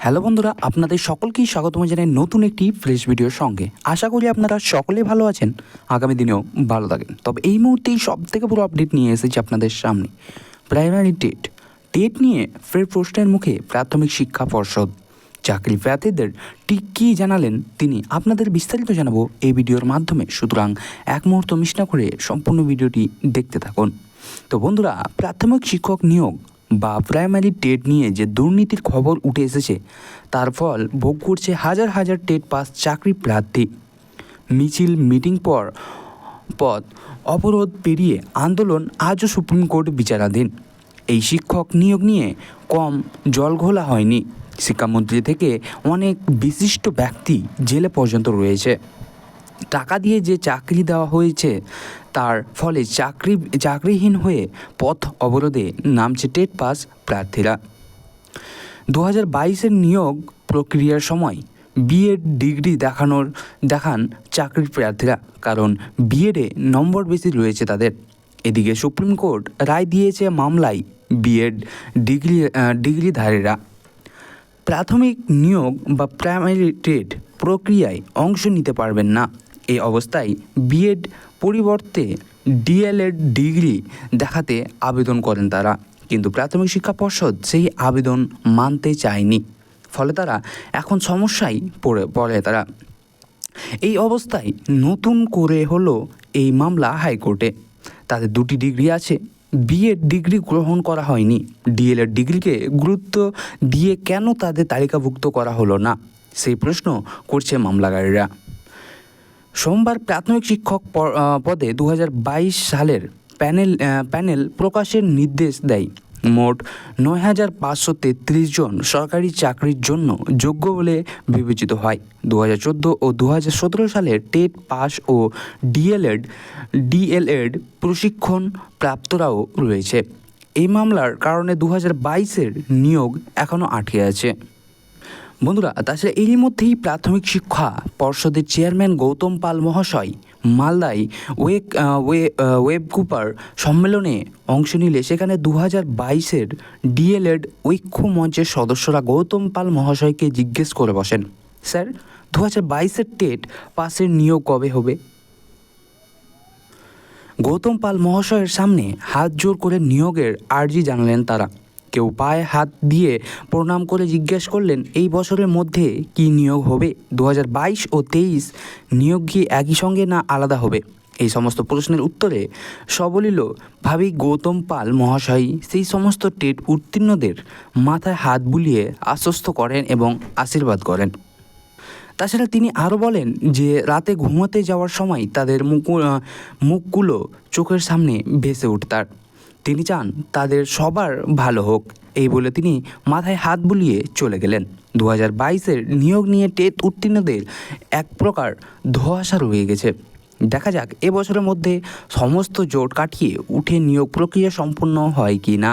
Hello বন্ধুরা, আপনাদের সকলকেই স্বাগতম জানাই নতুন একটি ফ্রেশ ভিডিওর সঙ্গে। আশা করি আপনারা সকলে ভালো আছেন, আগামী দিনেও ভালো থাকেন। তবে এই মুহূর্তেই সবথেকে বড় আপডেট নিয়ে এসেছি আপনাদের সামনে। প্রাইমারি টেট নিয়ে ফের প্রশ্নের মুখে প্রাথমিক শিক্ষা পর্ষদ। চাকরি প্রার্থীদের ঠিক কী জানালেন তিনি, আপনাদের বিস্তারিত জানাবো এই ভিডিওর মাধ্যমে। সুতরাং এক মুহূর্ত মিস না করে সম্পূর্ণ ভিডিওটি দেখতে থাকুন। তো বন্ধুরা, প্রাথমিক শিক্ষক নিয়োগ বা প্রাইমারি টেট নিয়ে যে দুর্নীতির খবর উঠে এসেছে, তার ফল ভোগ করছে হাজার হাজার টেট পাস চাকরি প্রার্থী। মিছিল, মিটিং পথ অবরোধ পেরিয়ে আন্দোলন আজও সুপ্রিম কোর্ট বিচারাধীন। এই শিক্ষক নিয়োগ নিয়ে কম জলঘোলা হয়নি। শিক্ষামন্ত্রী থেকে অনেক বিশিষ্ট ব্যক্তি জেলে পর্যন্ত রয়েছে। টাকা দিয়ে যে চাকরি দেওয়া হয়েছে, তার ফলে চাকরিহীন হয়ে পথ অবরোধে নামছে টেট পাস প্রার্থীরা। 2022-এর নিয়োগ প্রক্রিয়ার সময় বিএড ডিগ্রি দেখান চাকরির প্রার্থীরা, কারণ বিএডে নম্বর বেশি রয়েছে তাদের। এদিকে সুপ্রিম কোর্ট রায় দিয়েছে মামলায় বিএড ডিগ্রিধারীরা প্রাথমিক নিয়োগ বা প্রাইমারি টেট প্রক্রিয়ায় অংশ নিতে পারবেন না। এই অবস্থায় বিএড পরিবর্তে ডিএলএড ডিগ্রি দেখাতে আবেদন করেন তারা, কিন্তু প্রাথমিক শিক্ষা পর্ষদ সেই আবেদন মানতে চায়নি। ফলে তারা এখন সমস্যায় পড়ে তারা। এই অবস্থায় নতুন করে হলো এই মামলা হাইকোর্টে। তাদের দুটি ডিগ্রি আছে, বিএড ডিগ্রি গ্রহণ করা হয়নি। ডিএলএড ডিগ্রিকে গুরুত্ব দিয়ে কেন তাদের তালিকাভুক্ত করা হলো না, সেই প্রশ্ন করছে মামলাকারীরা। সোমবার প্রাথমিক শিক্ষক পদে 2022 সালের প্যানেল প্রকাশের নির্দেশ দেয়। মোট 9,533 জন সরকারি চাকরির জন্য যোগ্য বলে বিবেচিত হয়। 2014 ও 2017 সালের টেট পাস ও ডিএলএড প্রশিক্ষণ প্রাপ্তরাও রয়েছে। এই মামলার কারণে 2022-এর নিয়োগ এখনও আটকে আছে। বন্ধুরা, তাছাড়া এরই মধ্যেই প্রাথমিক শিক্ষা পর্ষদের চেয়ারম্যান গৌতম পাল মহাশয় মালদায় ওয়েবকুপার সম্মেলনে অংশ নিলে সেখানে 2022-এর ডিএলএড ঐক্য মঞ্চের সদস্যরা গৌতম পাল মহাশয়কে জিজ্ঞেস করে বসেন, স্যার 2022-এর টেট পাসের নিয়োগ কবে হবে? গৌতম পাল মহাশয়ের সামনে হাত জোর করে নিয়োগের আর্জি জানালেন তারা। কেউ পায়ে হাত দিয়ে প্রণাম করে জিজ্ঞেস করলেন, এই বছরের মধ্যে কি নিয়োগ হবে? 2022 ও 23 নিয়োগ কি একই সঙ্গে না আলাদা হবে? এই সমস্ত প্রশ্নের উত্তরে সবলীলভাবেই গৌতম পাল মহাশয় সেই সমস্ত টেট উত্তীর্ণদের মাথায় হাত বুলিয়ে আশ্বস্ত করেন এবং আশীর্বাদ করেন। তাছাড়া তিনি আরও বলেন যে রাতে ঘুমোতে যাওয়ার সময় তাদের মুখগুলো চোখের সামনে ভেসে উঠতার। তিনি চান তাদের সবার ভালো হোক, এই বলে তিনি মাথায় হাত বুলিয়ে চলে গেলেন। 2022-এর নিয়োগ নিয়ে টেট উত্তীর্ণদের এক প্রকার ধোঁয়াশা রয়ে গেছে। দেখা যাক এবছরের মধ্যে সমস্ত জোট কাটিয়ে উঠে নিয়োগ প্রক্রিয়া সম্পূর্ণ হয় কি না।